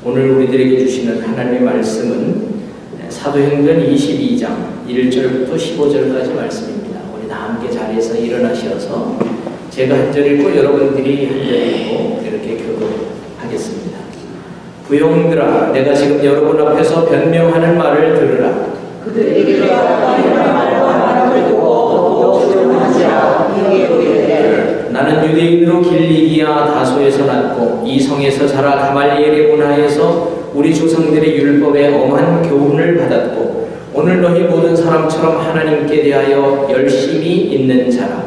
오늘 우리들에게 주시는 하나님의 말씀은 사도행전 22장 1절부터 15절까지 말씀입니다. 우리 다 함께 자리에서 일어나셔서 제가 한 절 읽고 여러분들이 한 절 읽고 이렇게 교독하겠습니다. 부형들아, 내가 지금 여러분 앞에서 변명하는 말을 들으라. 그들에게 내가 이런 말과 말함을 두고 조정하지라. 이게 나는 유대인으로 길리기아 다소에서 낳고 이 성에서 자라 가말리엘의 문화에서 우리 조상들의 율법에 엄한 교훈을 받았고 오늘 너희 모든 사람처럼 하나님께 대하여 열심히 있는 자라.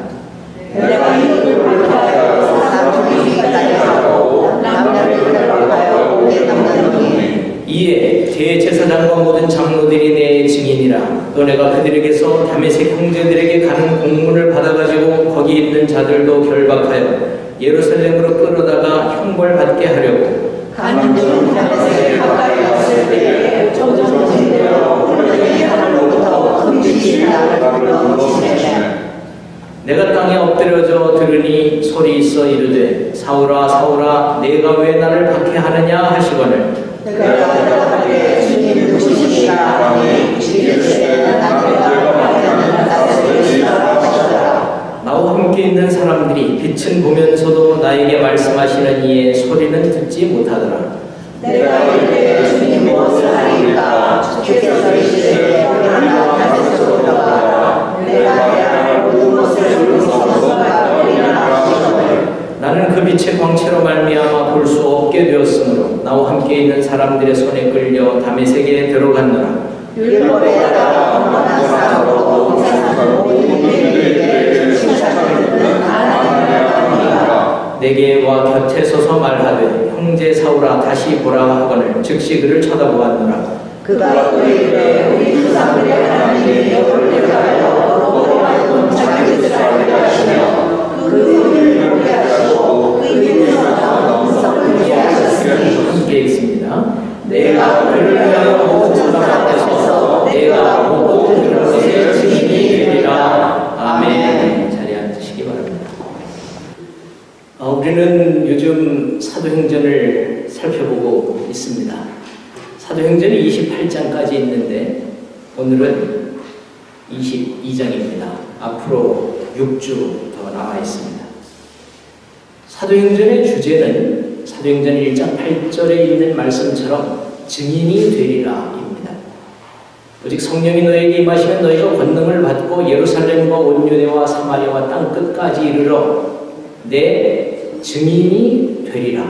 내가 이들을 불쾌하여 사람을 이기까지 하고 남자를 끌어가여 오게 담당하니 이에 대제사장과 모든 장로들이 내 증인이라. 또 내가 그들에게서 다메섹 형제들에게 가는 공문을 받아가지고 거기 있는 자들도 결박하여 예루살렘으로 끌어다가 형벌받게 하려고 가는 중 다메섹에 가까이 왔을 때에 조정진대로 그들이 하늘로부터 금빛이 나를 불러치시네. 내가 땅에 엎드려져 들으니 소리 있어 이르되 사울아 사울아 내가 왜 나를 박해하느냐 하시거늘 내가 대답하되 주님 누구시니까 하니 이르시되 나를 박해하는 나의 예수라 하시더라. 나와 함께 있는 사람들이 빛은 보면서도 나에게 말씀하시는 이에 소리는 듣지 못하더라. 내가 이르되 주님 무엇을 하리까 주께서 이르시되 나와 다메섹으로 들어가라. 내가 대하여 모든 것을 주께서 보리라 하시거늘 나는 그 빛의 광채로 말미암아 볼 수 없게 되었으므로 나와 함께 있는 사람들의 손에 끌려 다메섹에 들어갔노라. 율법에 따라 엄한 사람으로 공사하는 이들에게 칭찬을 듣는 하나님이라. 내게 와 곁에 서서 말하되 형제 사울아 다시 보라 하거늘 즉시 그를 쳐다보았노라. 그가 또 이르되 우리 조상들의 하나님이 너를 택하여 너로 하여금 자기 뜻을 알게 하시며 그 의를 보게 하시고 그 있는 사람 음성을 듣게 하셨으니 함께 읽습니다. 내가 그를 위하여 모든 사람 앞에서 내가 보고 들은 것의 증인이 되리라. 아멘. 자리에 앉으시기 바랍니다. 우리는 요즘 사도행전을 살펴보고 있습니다. 사도행전이 28장까지 있는데 오늘은 22장입니다. 앞으로 6주 더 남아 있습니다. 사도행전의 주제는 사도행전 1장 8절에 있는 말씀처럼 증인이 되리라입니다. 오직 성령이 너에게 임하시면 너희가 권능을 받고 예루살렘과 온 유대와 사마리아와 땅 끝까지 이르러 내 증인이 되리라.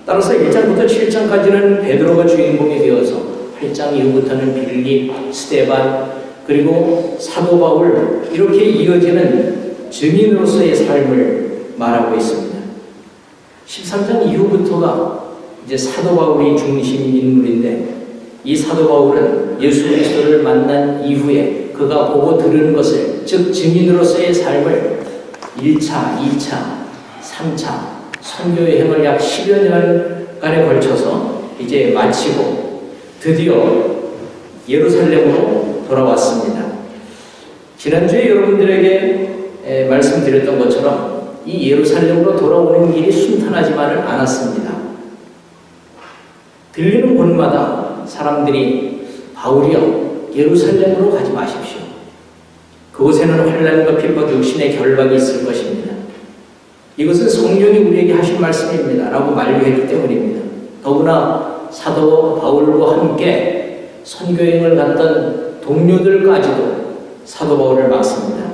따라서 1장부터 7장까지는 베드로가 주인공이 되어서 8장 이후부터는 빌립, 스데반, 그리고 사도 바울 이렇게 이어지는 증인으로서의 삶을 말하고 있습니다. 13장 이후부터가 이제 사도 바울이 중심 인물인데 이 사도 바울은 예수 그리스도를 만난 이후에 그가 보고 들은 것을 즉 증인으로서의 삶을 1차, 2차, 3차 선교 여행을 약 10여 년간에 걸쳐서 이제 마치고 드디어 예루살렘으로 돌아왔습니다. 지난주에 여러분들에게 말씀드렸던 것처럼 이 예루살렘으로 돌아오는 길이 순탄하지만은 않았습니다. 들리는 곳마다 사람들이 바울이여 예루살렘으로 가지 마십시오. 그곳에는 환난과 핍박, 육신의 결박이 있을 것입니다. 이것은 성령이 우리에게 하신 말씀입니다 라고 만류했기 때문입니다. 더구나 사도 바울과 함께 선교행을 갔던 동료들까지도 사도 바울을 막습니다.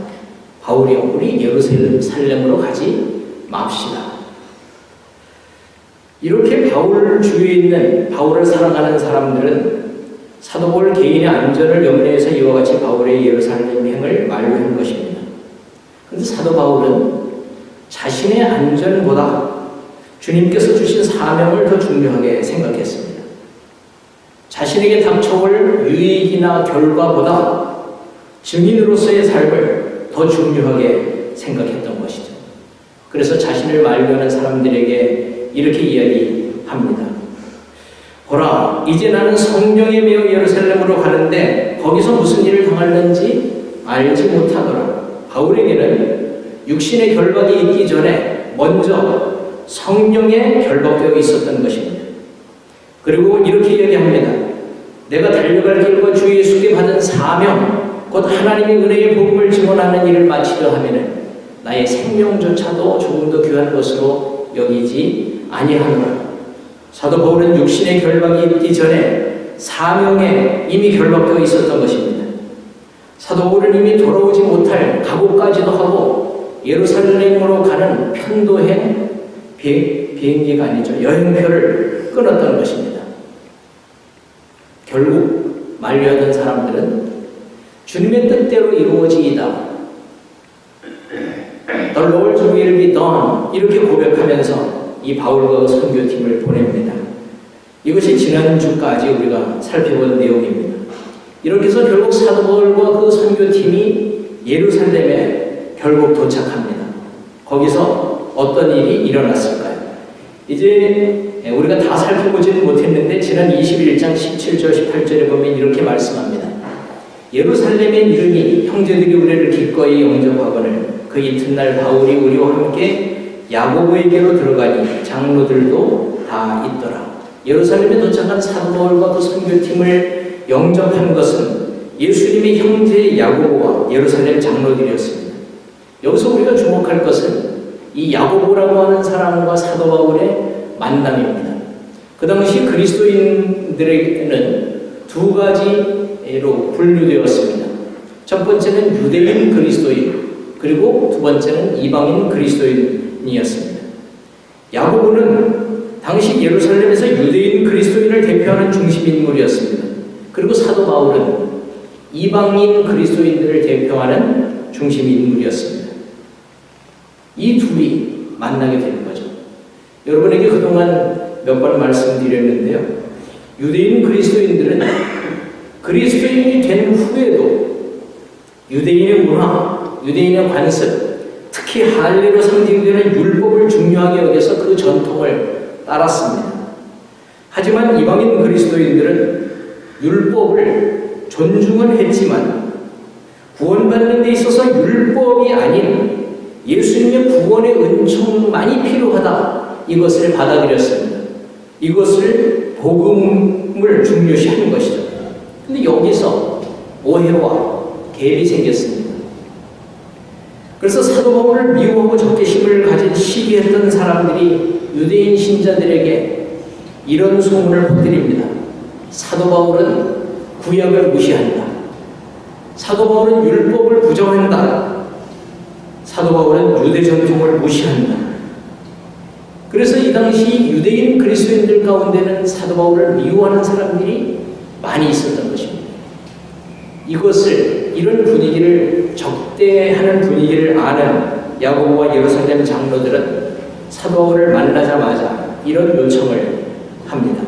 바울이여 우리 예루살렘으로 가지 맙시다. 이렇게 바울 주위에 있는 바울을 사랑하는 사람들은 사도 바울 개인의 안전을 염려해서 이와 같이 바울의 예루살렘행을 만류한 것입니다. 그런데 사도 바울은 자신의 안전보다 주님께서 주신 사명을 더 중요하게 생각했습니다. 자신에게 닥쳐올 유익이나 결과보다 증인으로서의 삶을 더 중요하게 생각했던 것이죠. 그래서 자신을 만류하는 사람들에게 이렇게 이야기합니다. 보라, 이제 나는 성령에 매여 예루살렘으로 가는데 거기서 무슨 일을 당할는지 알지 못하더라. 바울에게는 육신의 결박이 있기 전에 먼저 성령에 결박되어 있었던 것입니다. 그리고 이렇게 얘기합니다. 내가 달려갈 길과 주 예수께 받은 사명, 곧 하나님의 은혜의 복음을 증언하는 일을 마치려 하면은 나의 생명조차도 조금 더 귀한 것으로 여기지 아니하노라. 사도 바울은 육신의 결박이 있기 전에 사명에 이미 결박되어 있었던 것입니다. 사도 바울은 이미 돌아오지 못할 각오까지도 하고 예루살렘으로 가는 편도행 비행기가 아니죠. 여행표를 끊었던 것입니다. 결국 만류하던 사람들은 주님의 뜻대로 이루어지이다. The Lord's will be done. 이렇게 고백하면서 이 바울과 선교팀을 보냅니다. 이것이 지난주까지 우리가 살펴본 내용입니다. 이렇게 해서 결국 사도 바울과 그 선교팀이 예루살렘에 결국 도착합니다. 거기서 어떤 일이 일어났을까요? 이제 우리가 다 살펴보지는 못했는데 지난 21장 17절 18절에 보면 이렇게 말씀합니다. 예루살렘에 이르니 형제들이 우리를 기꺼이 영접하거늘 그 이튿날 바울이 우리와 함께 야고보에게로 들어가니 장로들도 다 있더라. 예루살렘에 도착한 사도 바울과 그 선교팀을 영접한 것은 예수님의 형제 야고보와 예루살렘 장로들이었습니다. 여기서 우리가 주목할 것은 이 야고보라고 하는 사람과 사도 바울의 만남입니다. 그 당시 그리스도인들에게는 두 가지로 분류되었습니다. 첫 번째는 유대인 그리스도인, 그리고 두 번째는 이방인 그리스도인이었습니다. 야고보는 당시 예루살렘에서 유대인 그리스도인을 대표하는 중심 인물이었습니다. 그리고 사도 바울은 이방인 그리스도인들을 대표하는 중심 인물이었습니다. 이 둘이 만나게 되는 거죠. 여러분에게 그동안 몇 번 말씀드렸는데요. 유대인 그리스도인들은 그리스도인이 된 후에도 유대인의 문화, 유대인의 관습, 특히 할례로 상징되는 율법을 중요하게 여겨서 그 전통을 따랐습니다. 하지만 이방인 그리스도인들은 율법을 존중은 했지만 구원받는 데 있어서 율법이 아닌 예수님의 구원의 은총만이 필요하다, 이것을 받아들였습니다. 이것을 복음을 중요시하는 것이죠. 근데 여기서 오해와 갭이 생겼습니다. 그래서 사도 바울을 미워하고 적개심을 가진 시기했던 사람들이 유대인 신자들에게 이런 소문을 퍼뜨립니다. 사도 바울은 구약을 무시한다. 사도 바울은 율법을 부정한다. 사도 바울은 유대 전통을 무시한다. 그래서 이 당시 유대인 그리스도인들 가운데는 사도 바울을 미워하는 사람들이 많이 있었던 것입니다. 이런 분위기를 적대하는 분위기를 아는 야고보와 예루살렘 장로들은 사도 바울을 만나자마자 이런 요청을 합니다.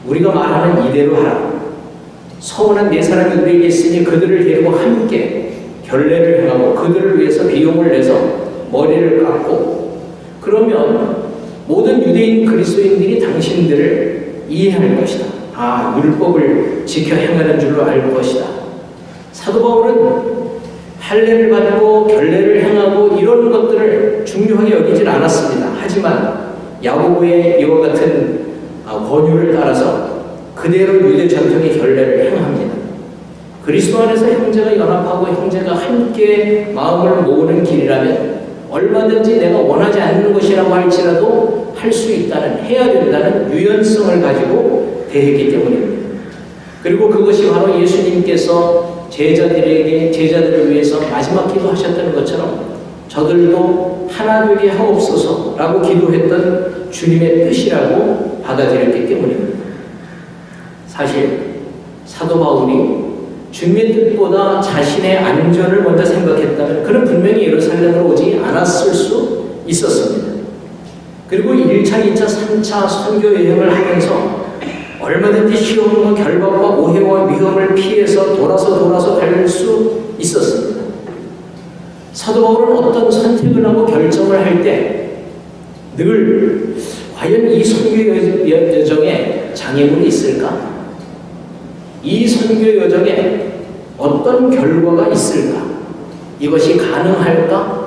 우리가 말하는 이대로 하라. 서원한 네 사람이 우리에게 있으니 그들을 데리고 함께 결례를 행하고 그들을 위해서 비용을 내서 머리를 깎고, 그러면 모든 유대인 그리스도인들이 당신들을 이해할 것이다. 아, 율법을 지켜 행하는 줄로 알 것이다. 사도 바울은 할례를 받고 결례를 행하고 이런 것들을 중요하게 여기질 않았습니다. 하지만 야고보의 이와 같은 권유를 따라서 그대로 유대 전통의 결례를 행합니다. 그리스도 안에서 형제가 연합하고 형제가 함께 마음을 모으는 길이라면 얼마든지 내가 원하지 않는 것이라고 할지라도 할 수 있다는, 해야 된다는 유연성을 가지고 대했기 때문입니다. 그리고 그것이 바로 예수님께서 제자들을 위해서 마지막 기도하셨던 것처럼 저들도 하나 되게 하옵소서라고 기도했던 주님의 뜻이라고 받아들였기 때문입니다. 사실 사도 바울이 주님의 뜻보다 자신의 안전을 먼저 생각했다면 그는 분명히 예루살렘으로 오지 않았을 수 있었습니다. 그리고 1차, 2차, 3차 선교 여행을 하면서 얼마든지 시험과 결박과 오해와 위험을 피해서 돌아서 갈 수 있었습니다. 사도 바울은 어떤 선택을 하고 결정을 할 때 늘 과연 이 선교 여정에 장애물이 있을까? 이 선교 여정에 어떤 결과가 있을까? 이것이 가능할까?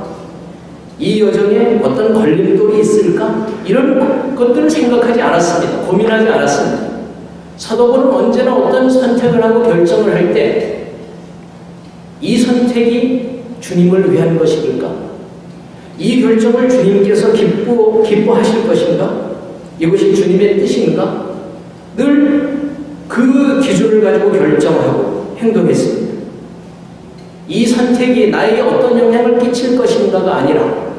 이 여정에 어떤 걸림돌이 있을까? 이런 것들을 생각하지 않았습니다. 고민하지 않았습니다. 사도 바울은 언제나 어떤 선택을 하고 결정을 할 때 이 선택이 주님을 위한 것일까? 이 결정을 주님께서 기뻐하실 것인가? 이것이 주님의 뜻인가? 늘 그 기준을 가지고 결정하고 행동했습니다. 이 선택이 나에게 어떤 영향을 끼칠 것인가가 아니라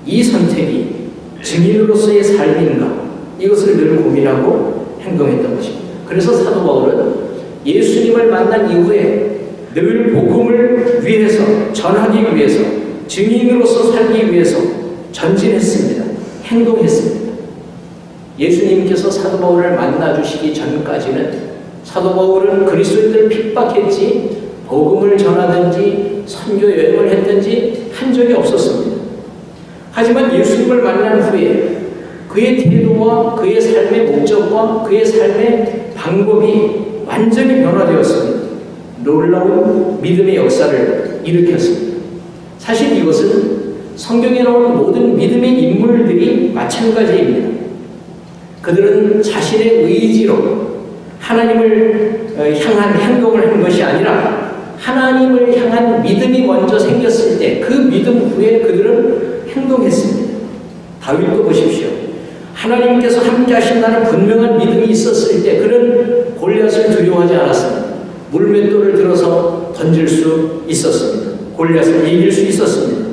이 선택이 증인으로서의 삶인가? 이것을 늘 고민하고 행동했던 것입니다. 그래서 사도 바울은 예수님을 만난 이후에 늘 복음을 위해서, 전하기 위해서, 증인으로서 살기 위해서 전진했습니다. 행동했습니다. 예수님께서 사도 바울을 만나주시기 전까지는 사도 바울은 그리스도인들을 핍박했지 복음을 전하든지 선교 여행을 했든지 한 적이 없었습니다. 하지만 예수님을 만난 후에 그의 태도와 그의 삶의 목적과 그의 삶의 방법이 완전히 변화되었습니다. 놀라운 믿음의 역사를 일으켰습니다. 사실 이것은 성경에 나오는 모든 믿음의 인물들이 마찬가지입니다. 그들은 자신의 의지로 하나님을 향한 행동을 한 것이 아니라 하나님을 향한 믿음이 먼저 생겼을 때 그 믿음 후에 그들은 행동했습니다. 다윗도 보십시오. 하나님께서 함께 하신다는 분명한 믿음이 있었을 때 그는 골리앗을 두려워하지 않았습니다. 물맷돌을 들어서 던질 수 있었습니다. 골리앗을 이길 수 있었습니다.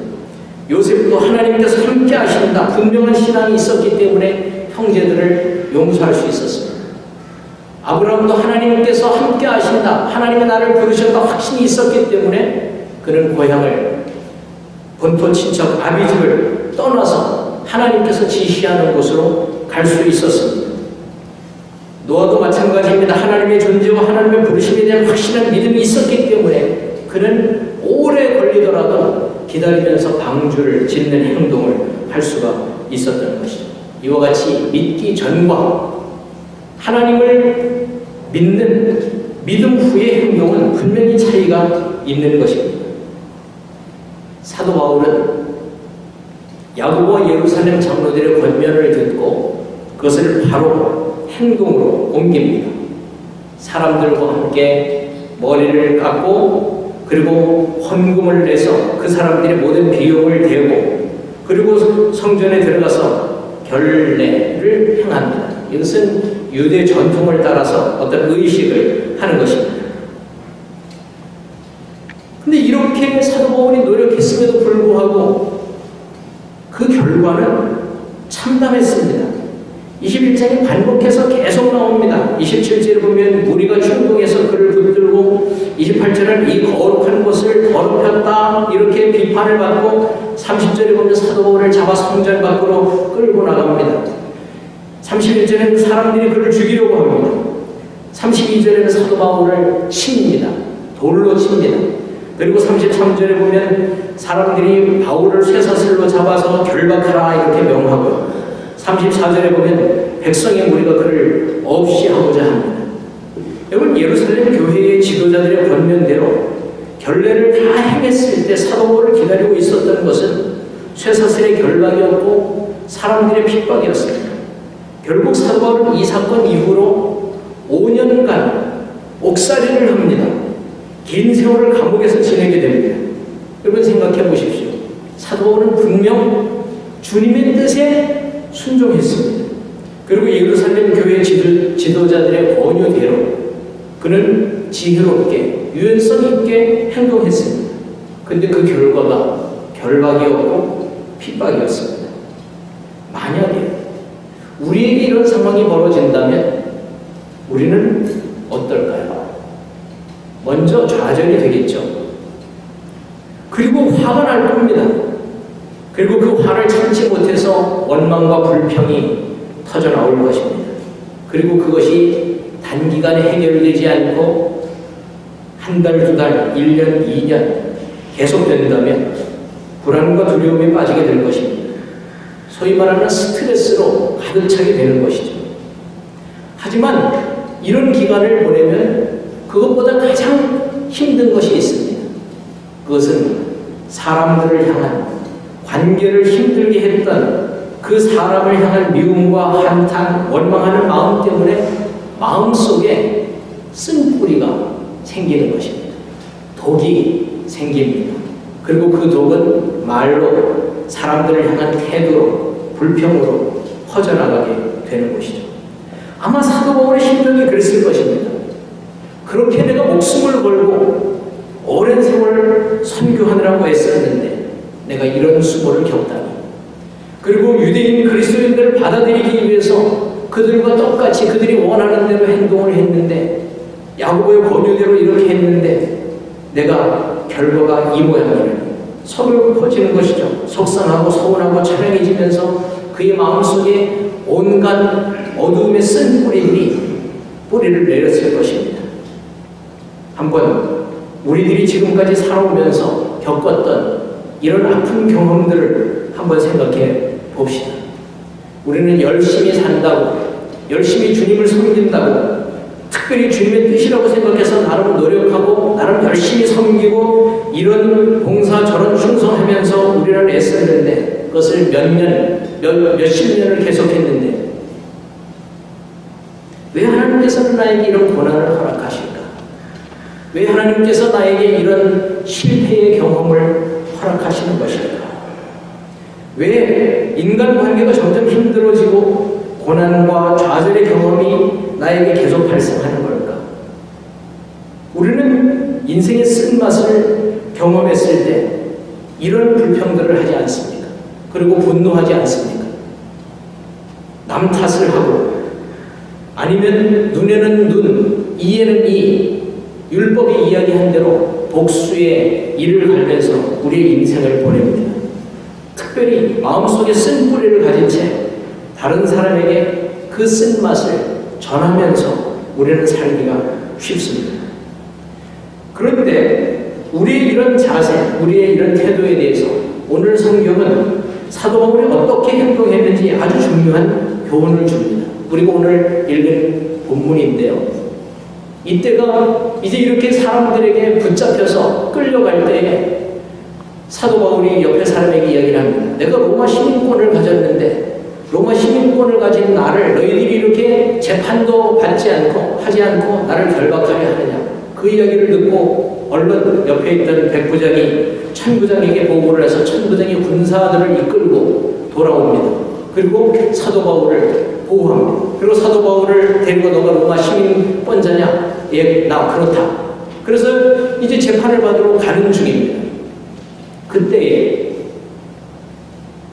요셉도 하나님께서 함께 하신다 분명한 신앙이 있었기 때문에 형제들을 용서할 수 있었습니다. 아브라함도 하나님께서 함께 하신다, 하나님이 나를 부르셨다 확신이 있었기 때문에 그는 고향을, 본토 친척 아비집을 떠나서 하나님께서 지시하는 곳으로 갈 수 있었습니다. 노아도 마찬가지입니다. 하나님의 존재와 하나님의 부르심에 대한 확실한 믿음이 있었기 때문에 그는 오래 걸리더라도 기다리면서 방주를 짓는 행동을 할 수가 있었던 것이죠. 이와 같이 믿기 전과 하나님을 믿는 믿음 후의 행동은 분명히 차이가 있는 것입니다. 사도 바울은 야고보와 예루살렘 장로들의 권면을 듣고 그것을 바로 행동으로 옮깁니다. 사람들과 함께 머리를 깎고 그리고 헌금을 내서 그 사람들의 모든 비용을 대고 그리고 성전에 들어가서 결례를 행합니다. 이것은 유대 전통을 따라서 어떤 의식을 하는 것입니다. 근데 이렇게 사도 바울이 노력했음에도 불구하고 그 결과는 참담했습니다. 21장에 반복해서 계속 나옵니다. 27절에 보면 무리가 충동해서 그를 붙들고 28절은 이 거룩한 곳을 더럽혔다 이렇게 비판을 받고 30절에 보면 사도 바울을 잡아 성전 밖으로 끌고 나갑니다. 31절에는 사람들이 그를 죽이려고 합니다. 32절에는 사도 바울을 칩니다. 돌로 칩니다. 그리고 33절에 보면 사람들이 바울을 쇠사슬로 잡아서 결박하라 이렇게 명하고 34절에 보면 백성의 무리가 그를 없이 하고자 합니다. 여러분 예루살렘 교회의 지도자들의 권면대로 결례를 다 행했을 때 사도 바울을 기다리고 있었던 것은 쇠사슬의 결박이었고 사람들의 핍박이었습니다. 결국 사도 바울은 이 사건 이후로 5년간 옥살이를 합니다. 긴 세월을 감옥에서 지내게 됩니다. 여러분 생각해 보십시오. 사도 바울은 분명 주님의 뜻에 순종했습니다. 그리고 예루살렘 교회 지도자들의 권유대로 그는 지혜롭게 유연성 있게 행동했습니다. 그런데 그 결과가 결박이었고 핍박이었습니다. 만약에 우리에게 이런 상황이 벌어진다면 우리는 어떨까요? 먼저 좌절이 되겠죠. 그리고 화가 날 겁니다. 그리고 그 화를 참지 못해서 원망과 불평이 터져 나올 것입니다. 그리고 그것이 단기간에 해결되지 않고 한 달, 두 달, 1년, 2년 계속된다면 불안과 두려움에 빠지게 될 것입니다. 소위 말하는 스트레스로 가득 차게 되는 것이죠. 하지만 이런 기간을 보내면 그것보다 가장 힘든 것이 있습니다. 그것은 사람들을 향한 관계를 힘들게 했던 그 사람을 향한 미움과 한탄, 원망하는 마음 때문에 마음속에 쓴뿌리가 생기는 것입니다. 독이 생깁니다. 그리고 그 독은 말로, 사람들을 향한 태도로, 불평으로 퍼져나가게 되는 것이죠. 아마 사도 바울의 심정이 그랬을 것입니다. 그렇게 내가 목숨을 걸고 오랜 세월 선교하느라고 애썼는데 내가 이런 수고를 겪다니. 그리고 유대인 그리스도인들을 받아들이기 위해서 그들과 똑같이 그들이 원하는 대로 행동을 했는데, 야고보의 권유대로 이렇게 했는데 내가 결과가 이 모양이라니 서글퍼지는 것이죠. 속상하고 서운하고 처량해지면서 그의 마음속에 온갖 어두움의 쓴 뿌리를 내렸을 것입니다. 한번 우리들이 지금까지 살아오면서 겪었던 이런 아픈 경험들을 한번 생각해 봅시다. 우리는 열심히 산다고, 열심히 주님을 섬긴다고, 특별히 주님의 뜻이라고 생각해서 나름 노력하고 나름 열심히 섬기고 이런 봉사 저런 충성하면서 우리는 애썼는데, 그것을 몇십 년을 계속했는데 왜 하나님께서는 나에게 이런 고난을 허락하실까? 왜 하나님께서 나에게 이런 실패의 경험을 허락하시는 것일까? 왜 인간관계가 점점 힘들어지고 고난과 좌절의 경험이 나에게 계속 발생하는 걸까? 우리는 인생의 쓴맛을 경험했을 때 이런 불평들을 하지 않습니까? 그리고 분노하지 않습니까? 남 탓을 하고, 아니면 눈에는 눈, 이에는 이, 율법이 이야기한 대로 복수의 일을 갈면서 우리의 인생을 보냅니다. 특별히 마음속에 쓴 뿌리를 가진 채 다른 사람에게 그 쓴맛을 전하면서 우리는 살기가 쉽습니다. 그런데 우리의 이런 자세, 우리의 이런 태도에 대해서 오늘 성경은 사도 바울이 어떻게 행동했는지 아주 중요한 교훈을 줍니다. 그리고 오늘 읽은 본문인데요. 이때가 이제 이렇게 사람들에게 붙잡혀서 끌려갈 때에 사도 바울이 옆에 사람에게 이야기를 합니다. 내가 로마 시민권을 가졌는데 로마 시민권을 가진 나를 너희들이 이렇게 재판도 받지 않고 하지 않고 나를 결박하려 하느냐. 그 이야기를 듣고 얼른 옆에 있던 백부장이 천부장에게 보고를 해서 천부장이 군사들을 이끌고 돌아옵니다. 그리고 사도 바울을 보호합니다. 그리고 사도 바울을 데리고 너가 로마 시민권자냐? 예, 나 그렇다. 그래서 이제 재판을 받으러 가는 중입니다. 그때에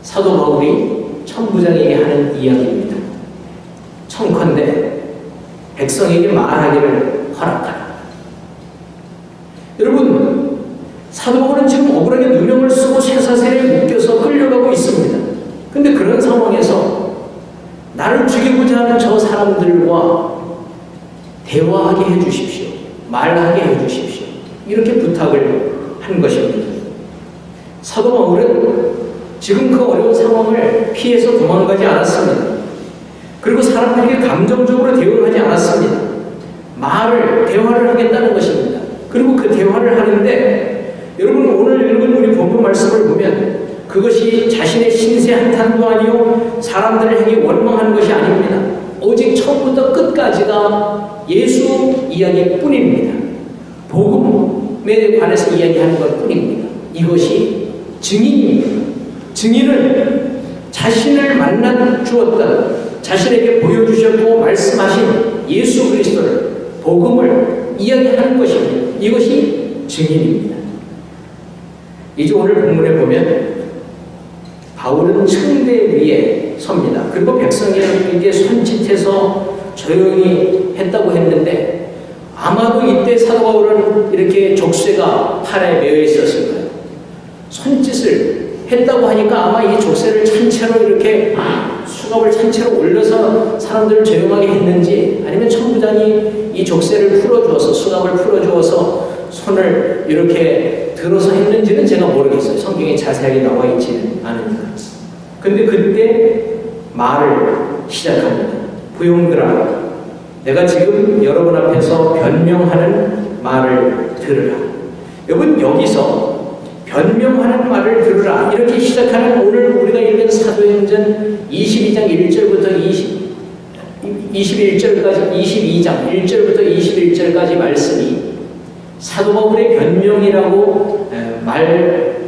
사도 바울이 천부장에게 하는 이야기입니다. 청컨대 백성에게 말하기를 허락하라. 여러분, 사도 바울은 지금 억울하게 누명을 쓰고 쇠사슬에 묶여서 끌려가고 있습니다. 근데 그런 상황에서 나를 죽이고자 하는 저 사람들과 대화하게 해주십시오. 말하게 해주십시오. 이렇게 부탁을 한 것입니다. 사도 바울은 지금 그 어려운 상황을 피해서 도망가지 않았습니다. 그리고 사람들에게 감정적으로 대응하지 않았습니다. 대화를 하겠다는 것입니다. 그리고 그 대화를 하는데 여러분 오늘 읽은 우리 본문 말씀을 보면 그것이 자신의 신세 한탄도 아니요 사람들을 향해 원망하는 것이 아닙니다. 오직 처음부터 끝까지가 예수 이야기뿐입니다. 복음에 관해서 이야기하는 것뿐입니다. 이것이 증인입니다. 증인은 자신을 만나 주었던, 자신에게 보여주셨고 말씀하신 예수 그리스도를, 복음을 이야기하는 것입니다. 이것이 증인입니다. 이제 오늘 본문에 보면 바울은 층대 위에 섭니다. 그리고 백성에게 손짓해서 조용히 했다고 했는데 아마도 이때 사도 바울은 이렇게 족쇄가 팔에 매여 있었을 거예요. 손짓을 했다고 하니까 아마 이 족쇄를 찬채로 이렇게 수갑을 찬채로 올려서 사람들을 조용하게 했는지, 아니면 천부장이 이 족쇄를 풀어주어서, 수갑을 풀어주어서 손을 이렇게 들어서 했는지는 제가 모르겠어요. 성경에 자세하게 나와 있지는 않으니까. 근데 그때 말을 시작합니다. 부용들아, 내가 지금 여러분 앞에서 변명하는 말을 들으라. 여러분, 여기서 변명하는 말을 들으라. 이렇게 시작하는 오늘 우리가 읽은 사도행전 22장 1절부터 21절까지 22장 1절부터 21절까지 말씀이 사도 바울의 변명이라고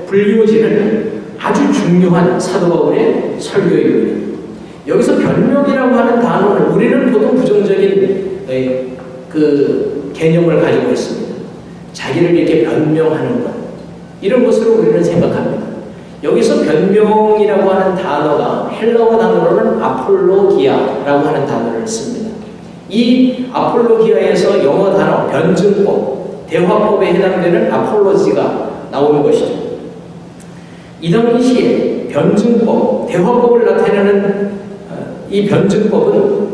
불리워지는 아주 중요한 사도 바울의 설교입니다. 여기서 변명이라고 하는 단어를 우리는 보통 부정적인 그 개념을 가지고 있습니다. 자기를 이렇게 변명하는 것, 이런 것으로 우리는 생각합니다. 여기서 변명이라고 하는 단어가 헬라어 단어로는 아폴로기아라고 하는 단어를 씁니다. 이 아폴로기아에서 영어 단어 변증법, 대화법에 해당되는 아폴로지가 나오는 것이죠. 이 당시에 변증법, 대화법을 나타내는 이 변증법은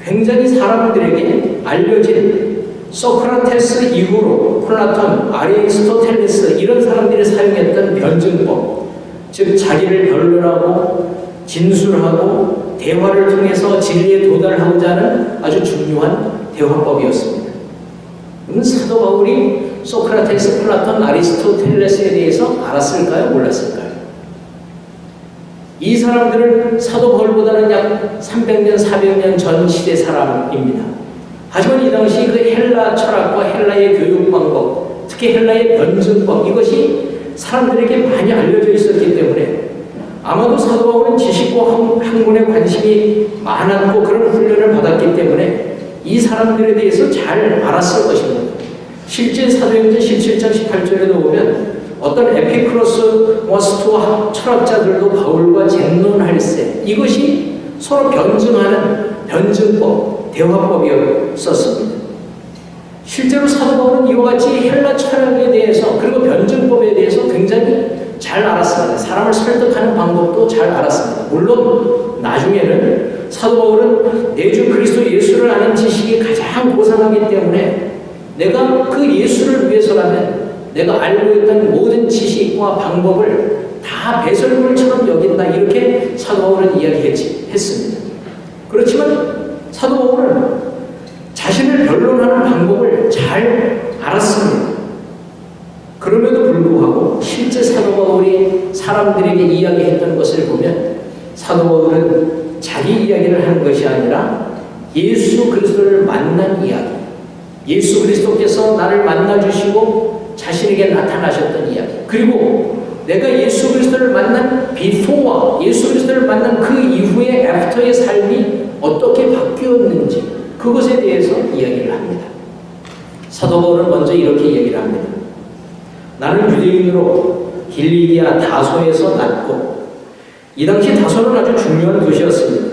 굉장히 사람들에게 알려진 소크라테스 이후로 플라톤, 아리스토텔레스 이런 사람들이 사용했던 변증법, 즉 자기를 변론하고 진술하고 대화를 통해서 진리에 도달하고자 하는 아주 중요한 대화법이었습니다. 그러면 사도 바울이 소크라테스, 플라톤, 아리스토텔레스에 대해서 알았을까요? 몰랐을까요? 이 사람들은 사도 바울보다는 약 300년, 400년 전 시대 사람입니다. 하지만 이 당시 그 헬라 철학과 헬라의 교육 방법, 특히 헬라의 변증법, 이것이 사람들에게 많이 알려져 있었기 때문에 아마도 사도 바울은 지식과 학문에 관심이 많았고 그런 훈련을 받았기 때문에 이 사람들에 대해서 잘 알았을 것입니다. 실제 사도행전 17장 18절에도 보면 어떤 에피크로스, 스토아 철학자들도 바울과 쟁론할세, 이것이 서로 변증하는 변증법, 대화법이었습니다. 실제로 사도 바울은 이와 같이 헬라 철학에 대해서 그리고 변증법에 대해서 굉장히 잘 알았습니다. 사람을 설득하는 방법도 잘 알았습니다. 물론 나중에는 사도 바울은 내 주 그리스도 예수를 아는 지식이 가장 고상하기 때문에 내가 그 예수를 위해서라면 내가 알고 있던 모든 지식과 방법을 다 배설물처럼 여긴다, 이렇게 사도 바울은 이야기했습니다. 그렇지만 사도 바울은 자신을 변론하는 방법을 잘 알았습니다. 그럼에도 불구하고 실제 사도 바울이 사람들에게 이야기했던 것을 보면 사도 바울은 자기 이야기를 하는 것이 아니라 예수 그리스도를 만난 이야기, 예수 그리스도께서 나를 만나주시고 자신에게 나타나셨던 이야기, 그리고 내가 예수 그리스도를 만난 비포와 예수 그리스도를 만난 그 이후의 애프터의 삶이 어떻게 바뀌었는지 그것에 대해서 이야기를 합니다. 사도 바울은 먼저 이렇게 얘기를 합니다. 나는 유대인으로 길리기아 다소에서 났고, 이 당시 다소는 아주 중요한 도시였습니다.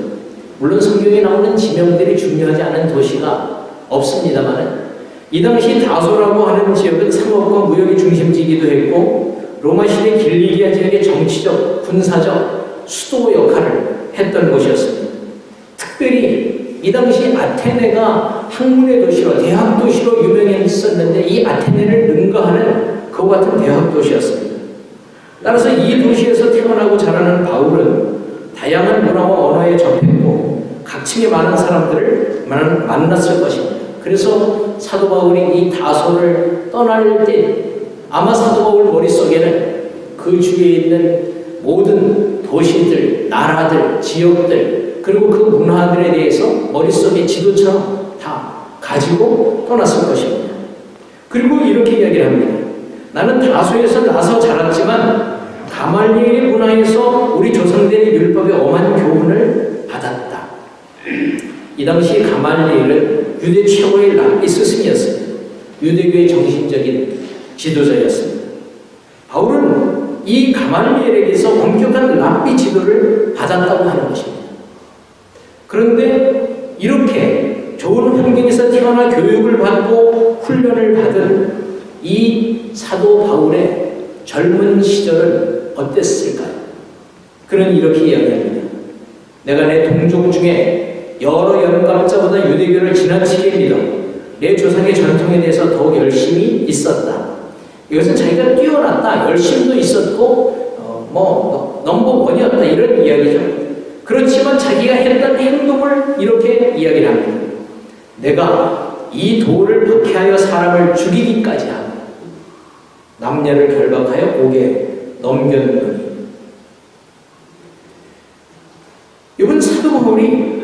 물론 성경에 나오는 지명들이 중요하지 않은 도시가 없습니다만 이 당시 다소라고 하는 지역은 상업과 무역의 중심지이기도 했고 로마 시대 길리기아 지역의 정치적, 군사적 수도 역할을 했던 곳이었습니다. 특별히 이 당시 아테네가 학문의 도시로, 대학 도시로 유명했었는데 이 아테네를 능가하는 그와 같은 대학 도시였습니다. 따라서 이 도시에서 태어나고 자라는 바울은 다양한 문화와 언어에 접했고 각층의 많은 사람들을 만났을 것입니다. 그래서 사도 바울이 이 다소를 떠날 때 아마 사도 바울 머릿속에는 그 주위에 있는 모든 도시들, 나라들, 지역들, 그리고 그 문화들에 대해서 머릿속에 지도처럼 다 가지고 떠났을 것입니다. 그리고 이렇게 이야기를 합니다. 나는 다소에서 나서 자랐지만 가말리엘의 문화에서 우리 조상들의 율법의 엄한 교훈을 받았다. 이 당시 가말리엘은 유대 최고의 랍비 스승이었습니다. 유대교의 정신적인 지도자였습니다. 바울은 이 가말리엘에게서 엄격한 랍비 지도를 받았다고 하는 것입니다. 그런데 이렇게 좋은 환경에서 태어나 교육을 받고 훈련을 받은 이 사도 바울의 젊은 시절은 어땠을까요? 그는 이렇게 이야기합니다. 내가 내 동족 중에 여러 영감자보다 유대교를 지나치게 믿어 내 조상의 전통에 대해서 더욱 열심히 있었다. 이것은 자기가 뛰어났다, 열심도 있었고 넘버 원이었다, 이런 이야기죠. 그렇지만 자기가 했던 행동을 이렇게 이야기를 합니다. 내가 이 돌을 박해하여 사람을 죽이기까지 하고, 남녀를 결박하여 옥에 넘겼느니. 이번 사도 바울이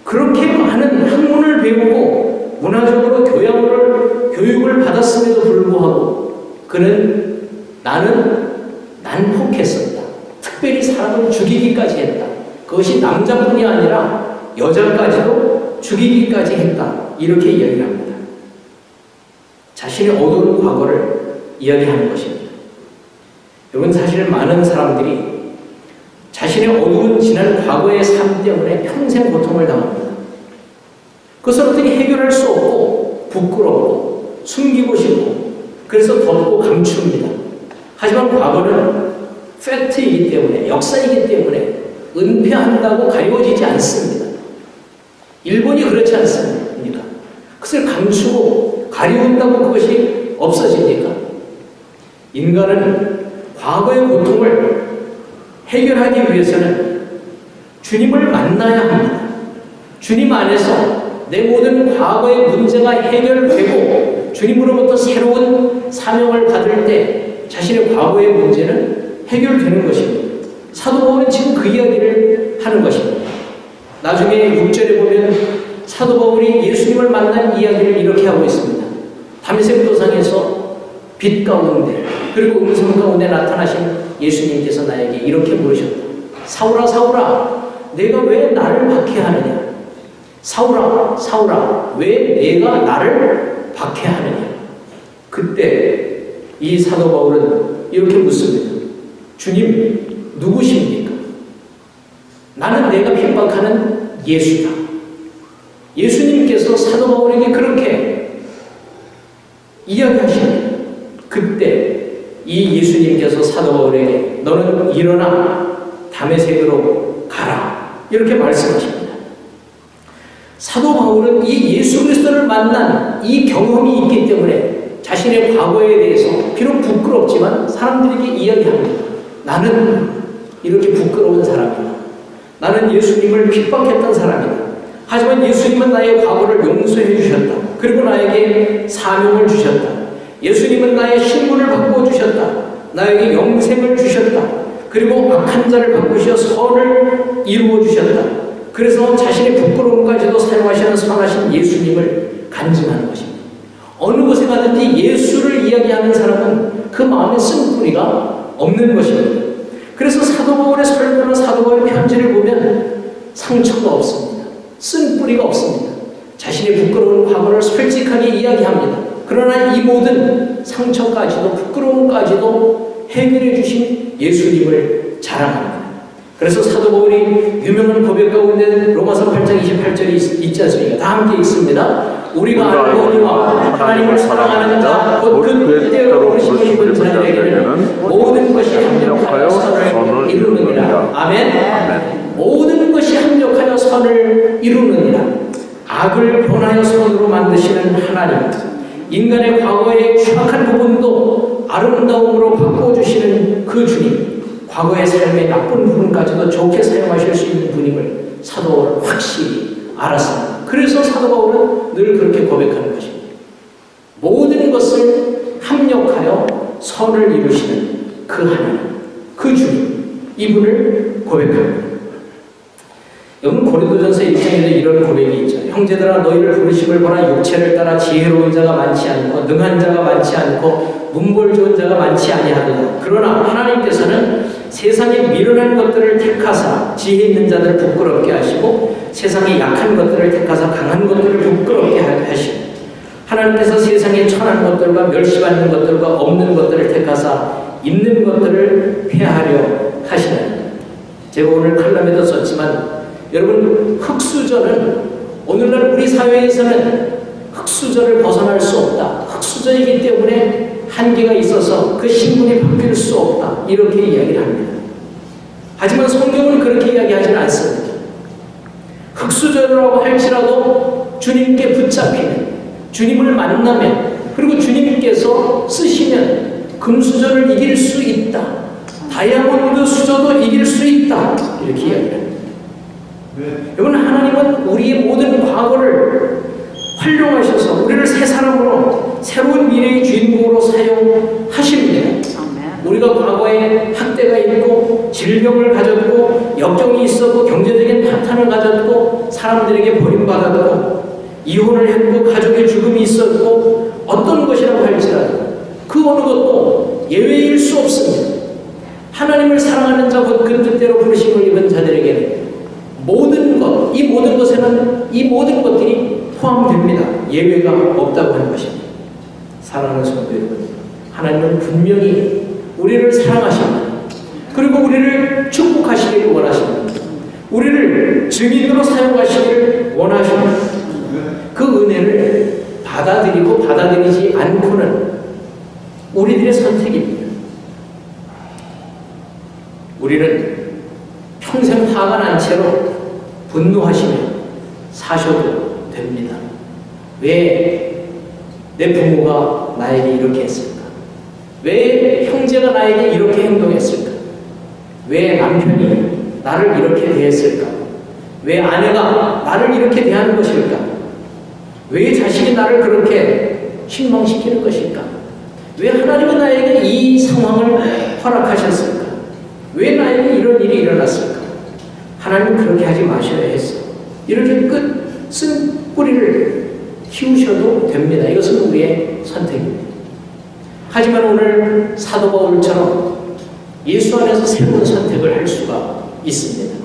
그렇게 많은 학문을 배우고 문화적으로 교육을 받았음에도 불구하고 그는 난폭했었다. 특별히 사람을 죽이기까지 했다. 그것이 남자뿐이 아니라 여자까지도 죽이기까지 했다. 이렇게 이야기를 합니다. 자신의 어두운 과거를 이야기하는 것입니다. 여러분, 사실 많은 사람들이 자신의 어두운 지난 과거의 삶 때문에 평생 고통을 당합니다. 그것을 어떻게 해결할 수 없고 부끄럽고 숨기고 싶고 그래서 덮고 감춥니다. 하지만 과거는 팩트이기 때문에, 역사이기 때문에 은폐한다고 가려지지 않습니다. 일본이 그렇지 않습니다. 그것을 감추고 가리운다고 그것이 없어집니까? 인간은 과거의 고통을 해결하기 위해서는 주님을 만나야 합니다. 주님 안에서 내 모든 과거의 문제가 해결되고 주님으로부터 새로운 사명을 받을 때 자신의 과거의 문제는 해결되는 것입니다. 사도 바울은 지금 그 이야기를 하는 것입니다. 나중에 6절에 보면 사도 바울이 예수님을 만난 이야기를 이렇게 하고 있습니다. 담메색 도상에서 빛 가운데 그리고 음성 가운데 나타나신 예수님께서 나에게 이렇게 물으셨다. 사울아, 사울아, 내가 왜 나를 박해하느냐? 사울아, 사울아, 왜 내가 나를 박해하느냐? 그때 이 사도 바울은 이렇게 묻습니다. 주님, 누구십니까? 나는 내가 핍박하는 예수다. 예수님께서 사도 바울에게 그렇게 이야기하십니다. 그때 이 예수님께서 사도 바울에게 너는 일어나 다메섹으로 가라. 이렇게 말씀하십니다. 사도 바울은 이 예수 그리스도를 만난 이 경험이 있기 때문에 자신의 과거에 대해서 비록 부끄럽지만 사람들에게 이야기합니다. 나는 이렇게 부끄러운 사람이다. 나는 예수님을 핍박했던 사람이다. 하지만 예수님은 나의 과거를 용서해 주셨다. 그리고 나에게 사명을 주셨다. 예수님은 나의 신분을 바꿔주셨다. 나에게 영생을 주셨다. 그리고 악한 자를 바꾸셔 선을 이루어 주셨다. 그래서 자신의 부끄러움까지도 사용하시는 선하신 예수님을 간증하는 것입니다. 어느 곳에 가든지 예수를 이야기하는 사람은 그 마음에 쓴뿌리가 없는 것입니다. 그래서 사도 바울의 설교나 사도 바울의 편지를 보면 상처가 없습니다. 쓴뿌리가 없습니다. 자신의 부끄러운 과거를 솔직하게 이야기합니다. 그러나 이 모든 상처까지도 부끄러움까지도 해결해 주신 예수님을 자랑합니다. 그래서 사도 바울이 유명한 고백 가운데 로마서 8장 28절이 있지 않습니까? 다 함께 읽습니다. 우리가 알거니와 하나님을 사랑하는 자 곧 그 때로 부르심을 입은 자들에게는 모든 것이 합력하여 선을 이루느니라. 아멘. 모든 것이 합력하여 선을 이루느니라. 악을 변하여 선으로 만드시는 하나님, 인간의 과거의 추악한 부분도 아름다움으로 바꿔주시는 그 주님, 과거의 삶의 나쁜 부분까지도 좋게 사용하실 수 있는 분임을 사도 바울은 확실히 알았습니다. 그래서 사도 바울은 늘 그렇게 고백하는 것입니다. 모든 것을 합력하여 선을 이루시는 그 하나님, 그 주님, 이분을 고백합니다. 여러분, 고린도전서 1장에도 이런 고백이 있죠. 형제들아, 너희를 부르심을 보라. 육체를 따라 지혜로운 자가 많지 않고 능한 자가 많지 않고 문벌 좋은 자가 많지 아니하도다. 그러나 하나님께서는 세상에 미련한 것들을 택하사 지혜 있는 자들을 부끄럽게 하시고 세상에 약한 것들을 택하사 강한 것들을 부끄럽게 하시고 하나님께서 세상에 천한 것들과 멸시받는 것들과 없는 것들을 택하사 있는 것들을 폐하려 하시나니. 제가 오늘 칼럼에도 썼지만 여러분, 흙수저는 오늘날 우리 사회에서는 흙수저를 벗어날 수 없다. 흙수저이기 때문에 한계가 있어서 그 신분이 바뀔 수 없다. 이렇게 이야기를 합니다. 하지만 성경은 그렇게 이야기하지는 않습니다. 흙수저라고 할지라도 주님께 붙잡히면, 주님을 만나면, 그리고 주님께서 쓰시면 금수저를 이길 수 있다. 다이아몬드 수저도 이길 수 있다. 이렇게 이야기를 합니다. 여러분, 하나님은 우리의 모든 과거를 활용하셔서 우리를 새 사람으로 새로운 미래의 주인공으로 사용하십니다. 우리가 과거에 학대가 있고 질병을 가졌고 역경이 있었고 경제적인 파탄을 가졌고 사람들에게 버림받았고 이혼을 했고 가족의 죽음이 있었고 어떤 것이라고 할지라도 그 어느 것도 예외일 수 없습니다. 하나님을 사랑하는 자 곧 그 뜻대로 부르심을 입은 자들에게는 모든 것, 이 모든 것에는 이 모든 것들이 포함됩니다. 예외가 없다고 하는 것입니다. 사랑하는 성도 여러분, 하나님은 분명히 우리를 사랑하십니다. 그리고 우리를 축복하시기를 원하십니다. 우리를 증인으로 사용하시기를 원하십니다. 그 은혜를 받아들이고 받아들이지 않고는 우리들의 선택입니다. 우리는 평생 화가 난 채로 분노하시며 사셔도 됩니다. 왜 내 부모가 나에게 이렇게 했을까? 왜 형제가 나에게 이렇게 행동했을까? 왜 남편이 나를 이렇게 대했을까? 왜 아내가 나를 이렇게 대하는 것일까? 왜 자식이 나를 그렇게 실망시키는 것일까? 왜 하나님은 나에게 이 상황을 허락하셨을까? 왜 나에게 이런 일이 일어났을까? 하나님은 그렇게 하지 마셔야 했어. 이렇게 끝쓴 뿌리를 키우셔도 됩니다. 이것은 우리의 선택입니다. 하지만 오늘 사도 바울처럼 예수 안에서 새로운 선택을 할 수가 있습니다.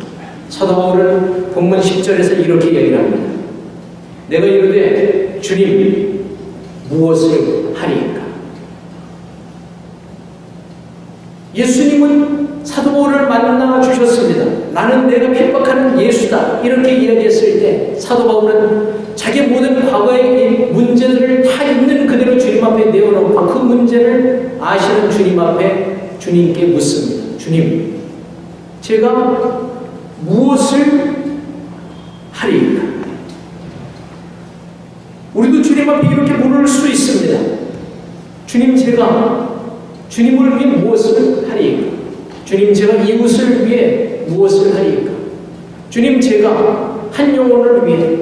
사도 바울은 본문 10절에서 이렇게 얘기를 합니다. 내가 이르되 주님 무엇을 하리이까? 예수님은 사도 바울을 만나 주셨습니다. 나는 내가 핍박하는 예수다. 이렇게 이야기했을 때 사도 바울은 자기 모든 과거의 문제들을 다 있는 그대로 주님 앞에 내어놓고 그 문제를 아시는 주님 앞에 주님께 묻습니다. 주님, 제가 무엇을 하리이까? 우리도 주님 앞에 이렇게 물을 수 있습니다. 주님, 제가 주님을 위해 무엇을 하리이까? 주님, 제가 이웃을 위해 무엇을 하리이까? 주님, 제가 한 영혼을 위해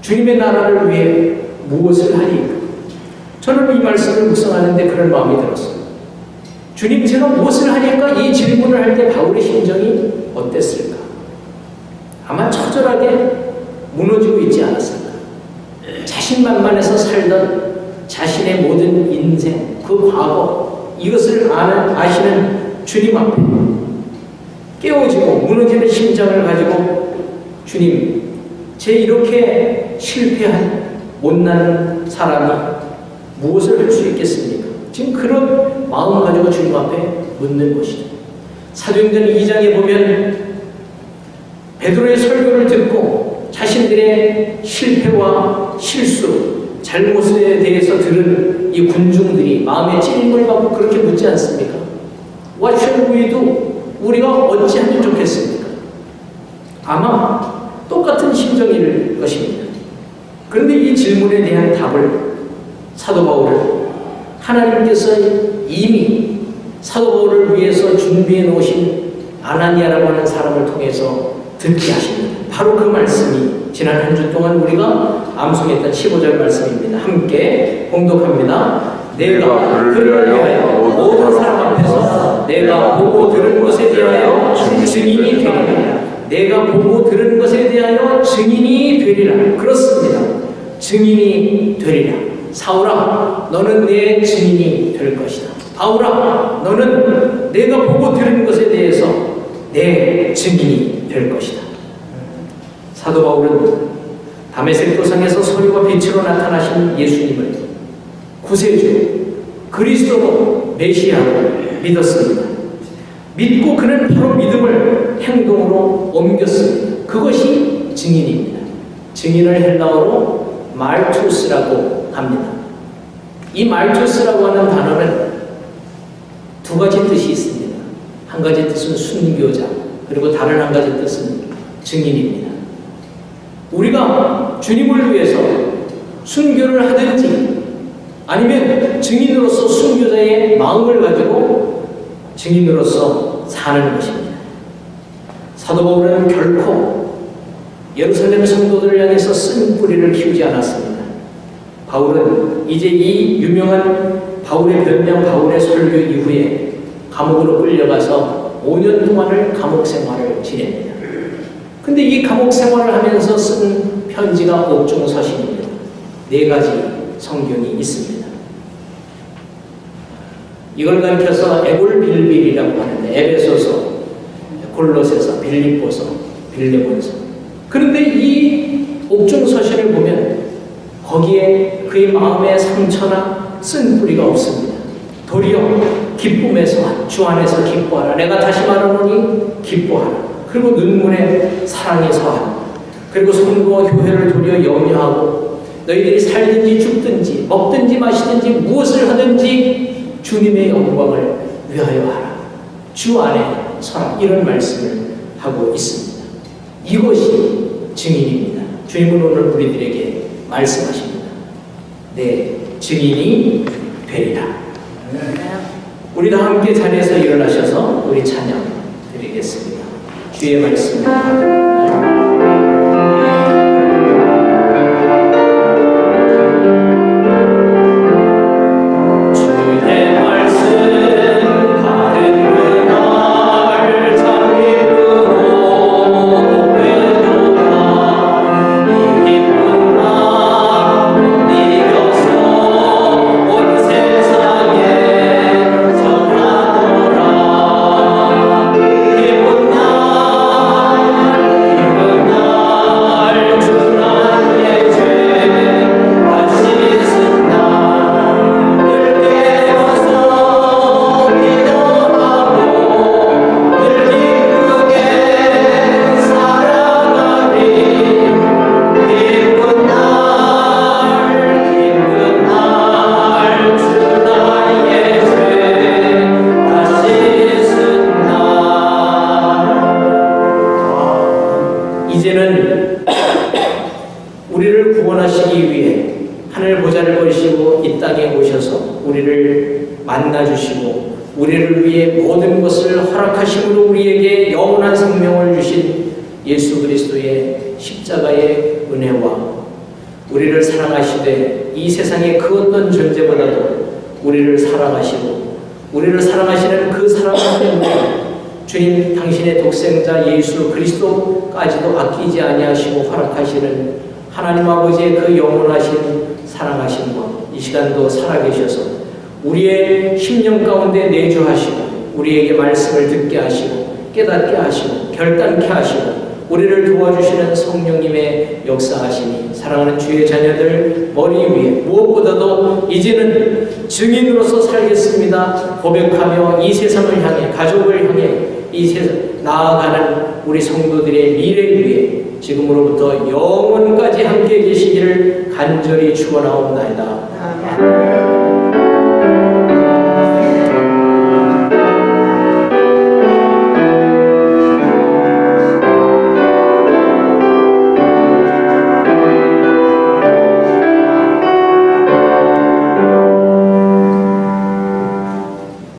주님의 나라를 위해 무엇을 하리이까? 저는 이 말씀을 묵상하는데 그런 마음이 들었어요. 주님, 제가 무엇을 하리이까? 이 질문을 할 때 바울의 심정이 어땠을까? 아마 처절하게 무너지고 있지 않았을까? 자신만만해서 살던 자신의 모든 인생, 그 과거, 이것을 아시는 주님 앞에 깨어지고 무너지는 심장을 가지고 주님, 제 이렇게 실패한 못난 사람이 무엇을 할 수 있겠습니까? 지금 그런 마음 가지고 주님 앞에 묻는 것이죠. 사도행전 2장에 보면 베드로의 설교를 듣고 자신들의 실패와 실수, 잘못에 대해서 들은 이 군중들이 마음에 찔림을 받고 그렇게 묻지 않습니까? What shall we do? 우리가 어찌하면 좋겠습니까? 아마 똑같은 심정일 것입니다. 그런데 이 질문에 대한 답을 사도 바울은 하나님께서 이미 사도 바울을 위해서 준비해 놓으신 아나니아라고 하는 사람을 통해서 듣게 하십니다. 바로 그 말씀이 지난 한 주 동안 우리가 암송했던 15절 말씀입니다. 함께 봉독합니다. 내가 그를 위하여 모든 사람 앞에서 내가 보고 들은 것에 대하여 증인이 되리라. 내가 보고 들은 것에 대하여 증인이 되리라. 그렇습니다. 증인이 되리라. 사울아, 너는 내 증인이 될 것이다. 바울아, 너는 내가 보고 들은 것에 대해서 내 증인이 될 것이다. 사도 바울은 다메섹 도상에서 소리와 빛으로 나타나신 예수님을 구세주, 그리스도로 메시아로 믿었습니다. 믿고 그는 바로 믿음을 행동으로 옮겼습니다. 그것이 증인입니다. 증인을 헬라어로 말투스라고 합니다. 이 말투스라고 하는 단어는 두 가지 뜻이 있습니다. 한 가지 뜻은 순교자, 그리고 다른 한 가지 뜻은 증인입니다. 우리가 주님을 위해서 순교를 하든지 아니면 증인으로서 순교자의 마음을 가지고 증인으로서 사는 것입니다. 사도 바울은 결코 예루살렘 성도들을 향해서 쓴 뿌리를 키우지 않았습니다. 바울은 이제 이 유명한 바울의 변명, 바울의 설교 이후에 감옥으로 끌려가서 5년 동안을 감옥 생활을 지냅니다. 근데 이 감옥 생활을 하면서 쓴 편지가 옥중서신입니다. 4가지 성경이 있습니다. 이걸 가리켜서 에골빌빌이라고 하는데, 에베소서, 골로새서, 빌립보서, 빌레몬서. 그런데 이 옥중서신을 보면 거기에 그의 마음의 상처나 쓴 뿌리가 없습니다. 도리어 기쁨에서, 주 안에서 기뻐하라. 내가 다시 말하노니 기뻐하라. 그리고 눈물에 사랑이 서하라. 그리고 성도와 교회를 도리어 염려하고 너희들이 살든지 죽든지 먹든지 마시든지 무엇을 하든지 주님의 영광을 위하여 하라. 주 안에 서라. 이런 말씀을 하고 있습니다. 이것이 증인입니다. 주님은 오늘 우리들에게 말씀하십니다. 내 증인이 되리라. 우리 다 함께 자리에서 일어나셔서 우리 찬양 드리겠습니다. 주의 말씀입니다. 이제는 우리를 구원하시기 위해 하늘 보좌를 버리시고 이 땅에 오셔서 우리를 만나주시고 우리를 위해 모든 것을 허락하심으로 우리에게 영원한 생명을 주신 예수 그리스도의 십자가의 은혜와 우리를 사랑하시되 이 세상의 그 어떤 존재보다도 우리를 사랑하시고 우리를 사랑하시는 그 사랑 때문에 주님 당신의 독생자 예수 그리스도까지도 아끼지 아니하시고 허락하시는 하나님 아버지의 그 영원하신 사랑하심과 이 시간도 살아계셔서 우리의 심령 가운데 내주하시고 우리에게 말씀을 듣게 하시고 깨닫게 하시고 결단케 하시고 우리를 도와주시는 성령님의 역사하시니 사랑하는 주의 자녀들 머리 위에 무엇보다도 이제는 증인으로서 살겠습니다 고백하며 이 세상을 향해 가족을 향해 이 세상 나아가는 우리 성도들의 미래를 위해 지금으로부터 영원까지 함께 계시기를 간절히 축원하옵나이다.